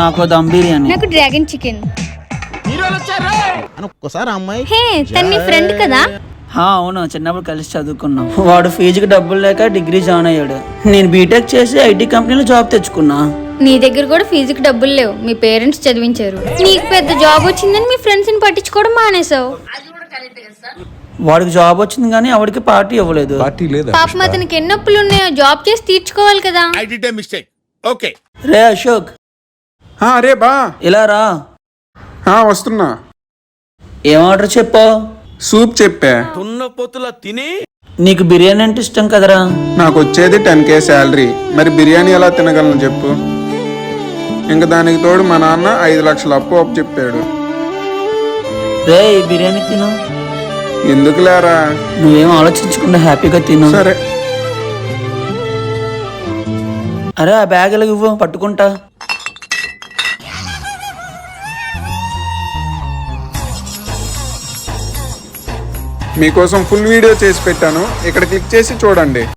నాకు దమ్ బిర్యానీ. నాకు dragon chicken. ఒక్కసారి అమ్మాయి హే తన నీ ఫ్రెండ్ కదా? అవును, చిన్నప్పుడు కలిసి చదువుకున్నాం. వాడు ఫీజుకి డబ్బులు లేక డిగ్రీ జాయిన్ అయ్యాడు. నేను బీటెక్ చేసి ఐటీ కంపెనీలో జాబ్ తెచ్చుకున్నా. నీ దగ్గర కూడా ఫీజుకి డబ్బులు లేవు, మీ పేరెంట్స్ చదివించారు. నీకు పెద్ద జాబ్ వచ్చిందని మీ ఫ్రెండ్స్ ని పట్టించుకోవడం మానేసావు. వాడికి జాబ్ వచ్చింది కానీ ఆవిడకి పార్టీ ఇవ్వలేదు. పాపం అతనికి ఎన్ని అప్పులు ఉన్నాయో జాబ్ చేసి తీర్చుకోవాలి కదా. రే అశోక్, రే బా ఇలా రా. వస్తున్నా. ఏం ఆర్డర్ చెప్పు? సూప్ చెప్పా. నీకు బిర్యానీ అంటే ఇష్టం కదరా. నాకు వచ్చేది 10K శాలరీ, మరి బిర్యానీ ఎలా తినగలను చెప్పు? ఇంకా దానికి తోడు మా నాన్న 5 లక్షల అప్పు చెప్పాడు. రే ఈ బిర్యానీ తిను. ఎందుకు లేరా? నువ్వేం ఆలోచించకుండా హ్యాపీగా తిను. సరే. అరే ఆ బ్యాగ్ ఎలా ఇవ్వు, పట్టుకుంటా. మీకోసం ఫుల్ వీడియో చేసి పెట్టాను, ఇక్కడ క్లిక్ చేసి చూడండి.